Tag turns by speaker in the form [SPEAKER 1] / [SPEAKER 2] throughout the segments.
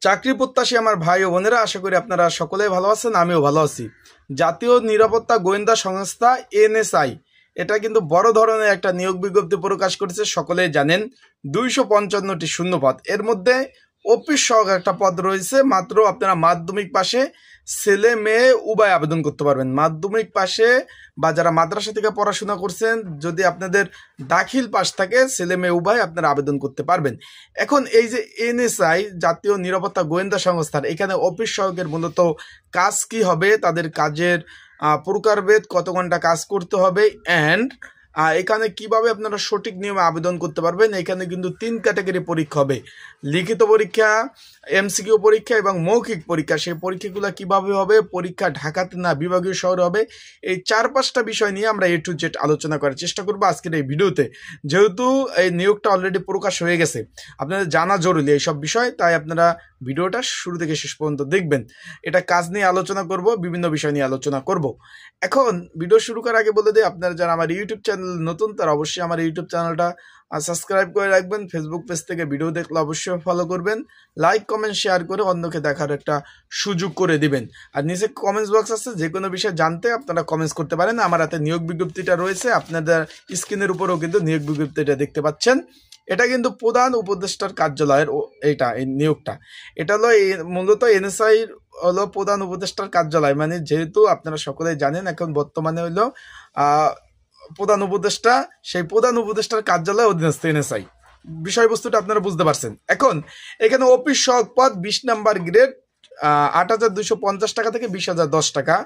[SPEAKER 1] চাকরি প্রত্যাশী আমার ভাই ও বোনেরা, আশা করি আপনারা সকলেই ভালো আছেন, আমিও ভালো আছি। জাতীয় নিরাপত্তা গোয়েন্দা সংস্থা এনএসআই এটা কিন্তু বড় ধরনের একটা নিয়োগ বিজ্ঞপ্তি প্রকাশ করেছে। সকলেই জানেন 255টি শূন্যপদ, এর মধ্যে অফিস সহকারী একটা পদ রয়েছে। মাত্র আপনারা মাধ্যমিক পাশে ছেলে মেয়ে উভয় আবেদন করতে পারবেন। মাধ্যমিক পাশে বা যারা মাদ্রাসা থেকে পড়াশোনা করছেন, যদি আপনাদের দাখিল পাশ থাকে, ছেলে মেয়ে উভয় আপনারা আবেদন করতে পারবেন। এখন এই যে এনএসআই জাতীয় নিরাপত্তা গোয়েন্দা সংস্থার এখানে অফিস সহকারীর মূলত কাজ কি হবে, তাদের কাজের প্রকারভেদ, কত ঘন্টা কাজ করতে হবে, অ্যান্ড এখানে কিভাবে আপনারা সঠিক নিয়মে আবেদন করতে পারবেন। এখানে কিন্তু 3 ক্যাটাগরি পরীক্ষা হবে: লিখিত পরীক্ষা, এমসিকিউ পরীক্ষা এবং মৌখিক পরীক্ষা। সেই পরীক্ষাগুলো কিভাবে হবে, পরীক্ষা ঢাকাতে না বিভাগীয় শহরে হবে, এই 4-5টা বিষয় নিয়ে আমরা A to Z আলোচনা করার চেষ্টা করবো আজকের এই ভিডিওতে। যেহেতু এই নিয়োগটা অলরেডি প্রকাশ হয়ে গেছে, আপনাদের জানা জরুরি এইসব বিষয়, তাই আপনারা ভিডিওটা শুরু থেকে শেষ পর্যন্ত দেখবেন। এটা কাজ নিয়ে আলোচনা করব, বিভিন্ন বিষয় নিয়ে আলোচনা করব। এখন ভিডিও শুরু করার আগে বলে দিই, আপনারা যারা আমার ইউটিউব চ্যানেল নতুন, তারা অবশ্যই আমার ইউটিউব চ্যানেলটা সাবস্ক্রাইব করে রাখবেন। ফেসবুক পেজ থেকে ভিডিও দেখলে অবশ্যই ফলো করবেন। লাইক কমেন্ট শেয়ার করে অন্যকে দেখার একটা সুযোগ করে দিবেন। আর নিচে কমেন্টস বক্স আছে, যে কোনো বিষয় জানতে আপনারা কমেন্টস করতে পারেন। আমার হাতে নিয়োগ বিজ্ঞপ্তিটা রয়েছে, আপনাদের স্ক্রিনের উপরেও কিন্তু নিয়োগ বিজ্ঞপ্তিটা দেখতে পাচ্ছেন। এটা কিন্তু প্রধান উপদেষ্টার কার্যালয়ের এই নিয়োগটা। এটা হলো মূলত এনএসআই হলো প্রধান উপদেষ্টার কার্যালয়। মানে যেহেতু আপনারা সকলেই জানেন এখন বর্তমানে হলো প্রধান উপদেষ্টা, সেই প্রধান উপদেষ্টার কার্যালয় অধীনস্থ এনএসআই। বিষয়বস্তুটা আপনারা বুঝতে পারছেন। এখন এখানে অফিস সহকারী পদ 20 নাম্বার গ্রেড, 8,250 টাকা থেকে 20,010 টাকা।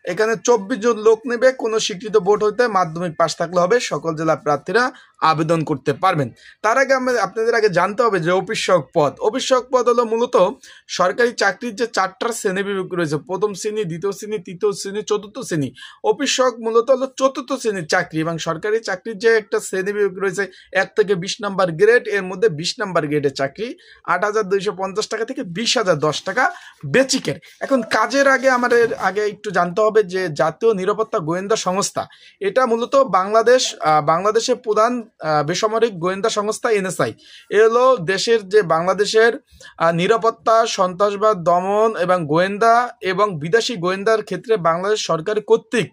[SPEAKER 1] এখানে 24 জন লোক নেবে। কোনো স্বীকৃত বোর্ড হইতে মাধ্যমিক পাশ থাকলে হবে। সকল জেলা প্রার্থীরা আবেদন করতে পারবেন। তার আগে আপনাদের আগে জানতে হবে যে অফিস সহকারী পদ হলো মূলত সরকারি চাকরির যে 4টা শ্রেণী বিভাগ রয়েছে, প্রথম শ্রেণী, দ্বিতীয় শ্রেণী, তৃতীয় শ্রেণী, চতুর্থ শ্রেণী। অফিস সহকারী মূলত হলো 4র্থ শ্রেণীর চাকরি, এবং সরকারি চাকরির যে একটা শ্রেণী বিভাগ রয়েছে 1 থেকে 20 নাম্বার গ্রেড, এর মধ্যে 20 নাম্বার গ্রেডের চাকরি 8,250 টাকা থেকে 20,010 টাকা বেচিকের। এখন কাজের আগে আমাদের একটু জানতে হবে যে জাতীয় নিরাপত্তা গোয়েন্দা সংস্থা এটা মূলত বাংলাদেশের প্রধান বেসামরিক গোয়েন্দা সংস্থা এনএসআই। এ হলো দেশের যে বাংলাদেশের নিরাপত্তা, সন্ত্রাসবাদ দমন এবং গোয়েন্দা এবং বিদেশি গোয়েন্দার ক্ষেত্রে বাংলাদেশ সরকার কর্তৃক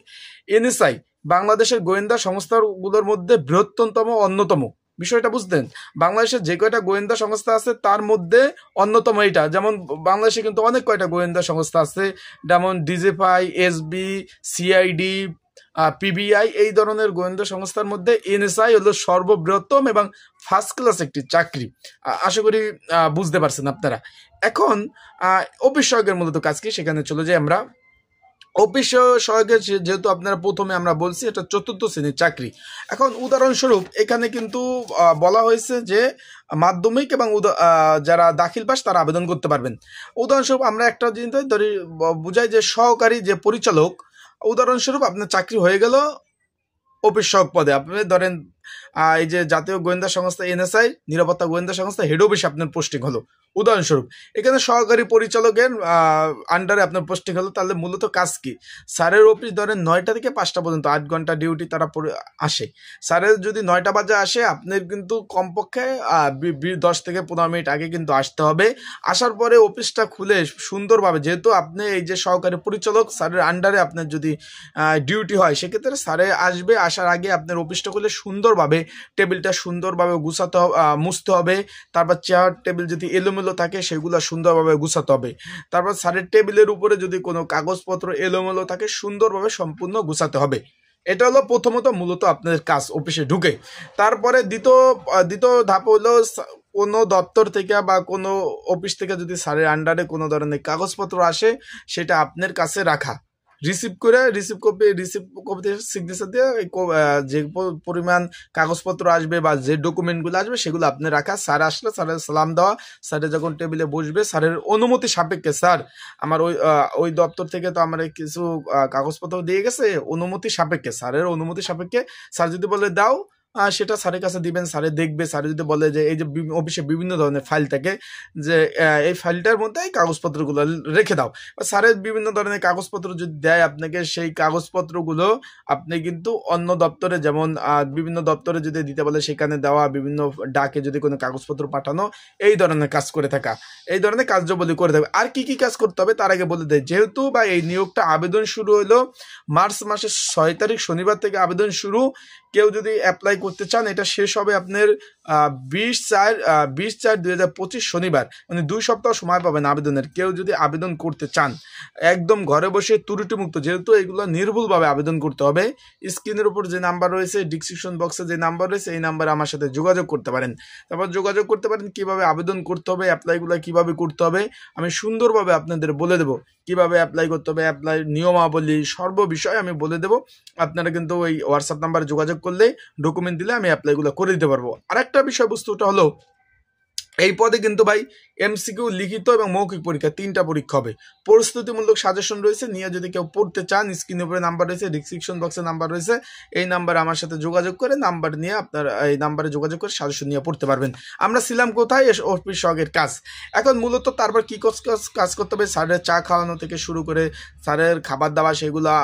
[SPEAKER 1] এনএসআই বাংলাদেশের গোয়েন্দা সংস্থাগুলোর মধ্যে বৃহত্তম অন্যতম। বিষয়টা বুঝতেন, বাংলাদেশের যে কয়টা গোয়েন্দা সংস্থা আছে তার মধ্যে অন্যতম এটা। যেমন বাংলাদেশে কিন্তু অনেক কয়টা গোয়েন্দা সংস্থা আছে, যেমন ডিজিএফআই, এসবি, সিআইডি, পিবিআই, এই ধরনের গোয়েন্দা সংস্থার মধ্যে এনএসআই হলো সর্ববৃহত্তম এবং ফার্স্ট ক্লাস একটি চাকরি। আশা করি বুঝতে পারছেন আপনারা। এখন অফিস সহকারীর মূলত কাজ কি, সেখানে চলে যাই আমরা। অফিস সহায়কের যেহেতু আপনারা প্রথমে আমরা বলছি এটা 4র্থ শ্রেণীর চাকরি। এখন উদাহরণস্বরূপ এখানে কিন্তু বলা হয়েছে যে মাধ্যমিক এবং যারা দাখিল পাস তারা আবেদন করতে পারবেন। উদাহরণস্বরূপ আমরা একটা জিনিস ধরি বুঝাই যে সহকারী যে পরিচালক, উদাহরণস্বরূপ আপনার চাকরি হয়ে গেল অফিস সহকারী পদে। আপনি ধরেন এই যে জাতীয় গোয়েন্দা সংস্থা এনএসআই নিরাপত্তা গোয়েন্দা সংস্থা হেড অফিসে আপনার পোস্টিং হলো, উদাহরণস্বরূপ এখানে সহকারী পরিচালকের আন্ডারে আপনার পোস্টিং হলো। তাহলে মূলত কাজ কি, স্যারের অফিস ধরেন 9টা থেকে 5টা পর্যন্ত 8 ঘন্টা ডিউটি তারা আসে। স্যারের যদি 9টা বাজে আসে, আপনার কিন্তু কমপক্ষে 10 থেকে 15 মিনিট আগে কিন্তু আসতে হবে। আসার পরে অফিসটা খুলে সুন্দরভাবে, যেহেতু আপনি এই যে সহকারী পরিচালক স্যারের আন্ডারে আপনার যদি ডিউটি হয়, সেক্ষেত্রে স্যারে আসবে, আসার আগে আপনার অফিসটা খুলে সুন্দরভাবে টেবিলটা সুন্দরভাবে গুছাতে হবে, মুছতে হবে। তারপর চেয়ার টেবিল যদি এলোমেলো থাকে সেগুলো সুন্দরভাবে গুছাতে হবে। তারপর স্যারের টেবিলের উপরে যদি কোনো কাগজপত্র এলোমেলো থাকে সুন্দরভাবে সম্পূর্ণ গুছাতে হবে। এটা হলো প্রথমত মূলত আপনাদের কাজ অফিসে ঢুকে। তারপরে দ্বিতীয় ধাপ হলো কোনো দপ্তর থেকে বা কোনো অফিস থেকে যদি স্যারের আন্ডারে কোনো ধরনের কাগজপত্র আসে, সেটা আপনার কাছে রাখা, রিসিভ কপি সিগনেচার দিয়ে যে পরিমাণ কাগজপত্র আসবে বা যে ডকুমেন্টগুলো আসবে সেগুলো আপনি রাখা। স্যার আসলে স্যারের সালাম দেওয়া, স্যারের যখন টেবিলে বসবে স্যারের অনুমতি সাপেক্ষে, স্যার আমার ওই দপ্তর থেকে তো আমার কিছু কাগজপত্র দিয়ে গেছে, অনুমতি সাপেক্ষে, স্যারের অনুমতি সাপেক্ষে স্যার যদি বলে দাও সেটা স্যারের কাছে দিবেন, স্যারে দেখবে। স্যারে যদি বলে যে এই যে অফিসে বিভিন্ন ধরনের ফাইল থাকে, যে এই ফাইলটার মধ্যে এই কাগজপত্রগুলো রেখে দাও, বা স্যারের বিভিন্ন ধরনের কাগজপত্র যদি দেয় আপনাকে, সেই কাগজপত্রগুলো আপনি কিন্তু অন্য দপ্তরে, যেমন বিভিন্ন দপ্তরে যদি দিতে বলে সেখানে দেওয়া, বিভিন্ন ডাকে যদি কোনো কাগজপত্র পাঠানো, এই ধরনের কাজ করে থাকা, এই ধরনের কার্যাবলী করে থাকবে। আর কি কি কাজ করতে হবে তার আগে বলে দেয়, যেহেতু বা এই নিয়োগটা আবেদন শুরু হলো মার্চ মাসের 6 তারিখ শনিবার থেকে আবেদন শুরু। কেউ যদি অ্যাপ্লাই করতে চান, এটা শেষ হবে আপনার 20/4/2025 শনিবার, মানে 2 সপ্তাহ সময় পাবেন আবেদনের। কেউ যদি আবেদন করতে চান একদম ঘরে বসে ত্রুটিমুক্ত, যেহেতু এগুলো নির্ভুলভাবে আবেদন করতে হবে, স্ক্রিনের উপর যে নাম্বার রয়েছে, ডিসক্রিপশন বক্সে যে নাম্বার রয়েছে, এই নাম্বারে আমার সাথে যোগাযোগ করতে পারেন। তারপর যোগাযোগ করতে পারেন কিভাবে আবেদন করতে হবে, অ্যাপ্লাইগুলো কিভাবে করতে হবে আমি সুন্দরভাবে আপনাদের বলে দেবো। কিভাবে অ্যাপ্লাই করতে হবে, অ্যাপ্লাই নিয়মাবলী, সর্ববিষয় আমি বলে দেবো। আপনারা কিন্তু ওই হোয়াটসঅ্যাপ নাম্বারে যোগাযোগ করলে, ডকুমেন্ট দিলে আমি অ্যাপ্লাইগুলো করে দিতে পারবো। আরেকটা বিষয়বস্তুটা হলো, এই পদে কিন্তু ভাই এমসিকিউ, লিখিত এবং মৌখিক পরীক্ষা 3টা পরীক্ষা হবে। প্রস্তুতিমূলক সাজেশন রয়েছে, নিয়ে যদি কেউ পড়তে চান, স্ক্রিনের উপরে নাম্বার রয়েছে, ডিসক্রিপশন বক্সে নাম্বার রয়েছে, এই নাম্বারে আমার সাথে যোগাযোগ করে, নাম্বার নিয়ে আপনার এই নাম্বারে যোগাযোগ করে সাজেশন নিয়ে পড়তে পারবেন। আমরা ছিলাম কোথায়, অফিস সহকারীর কাজ। এখন মূলত তারপর কি কাজ করতে হবে, স্যারের চা খাওয়ানো থেকে শুরু করে স্যারের খাবার দাবার সেগুলা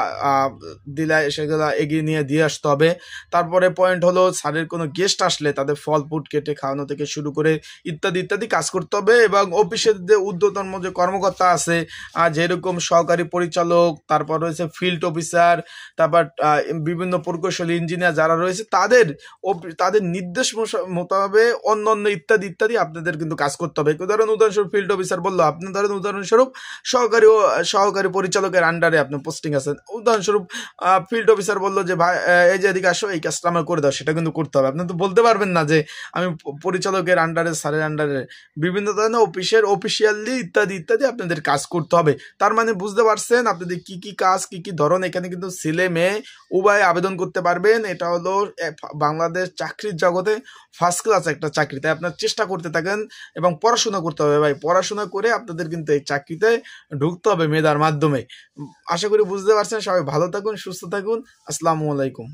[SPEAKER 1] দিলে সেগুলা এগিয়ে নিয়ে দিয়ে আসতে হবে। তারপরে পয়েন্ট হলো, স্যারের কোনো গেস্ট আসলে তাদের ফল ফুড কেটে খাওয়ানো থেকে শুরু করে ইত্যাদি ইত্যাদি কাজ করতে হবে। এবং অফিসের যে ঊর্ধ্বতন যে কর্মকর্তা আছে, যেরকম সহকারী পরিচালক, তারপর রয়েছে ফিল্ড অফিসার, তারপর বিভিন্ন প্রকৌশলী ইঞ্জিনিয়ার যারা রয়েছে, তাদের নির্দেশ মোতাবেক অন্যান্য ইত্যাদি ইত্যাদি আপনাদের কিন্তু কাজ করতে হবে। উদাহরণস্বরূপ ফিল্ড অফিসার বললো, আপনি ধরেন উদাহরণস্বরূপ সহকারী পরিচালকের আন্ডারে আপনার পোস্টিং আছেন, উদাহরণস্বরূপ ফিল্ড অফিসার বললো যে ভাই এই যে এদিকে আসো, এই কাজটা আমার করে দাও, সেটা কিন্তু করতে হবে। আপনি তো বলতে পারবেন না যে আমি পরিচালকের আন্ডারে, স্যারের আন্ডারে, বিভিন্ন ধরনের অফিসিয়ালি ইত্যাদি ইত্যাদি আপনাদের কাজ করতে হবে। তার মানে বুঝতে পারছেন আপনাদের কি কি কাজ, কি কি ধরন। এখানে কিন্তু ছেলে মেয়ে উভয় আবেদন করতে পারবেন। এটা হলো বাংলাদেশ চাকরির জগতে ফার্স্ট ক্লাস একটা চাকরি, তাই আপনার চেষ্টা করতে থাকেন এবং পড়াশোনা করতে হবে ভাই। পড়াশোনা করে আপনাদের কিন্তু এই চাকরিতে ঢুকতে হবে মেধার মাধ্যমে। আশা করি বুঝতে পারছেন। সবাই ভালো থাকুন, সুস্থ থাকুন। আসসালামু আলাইকুম।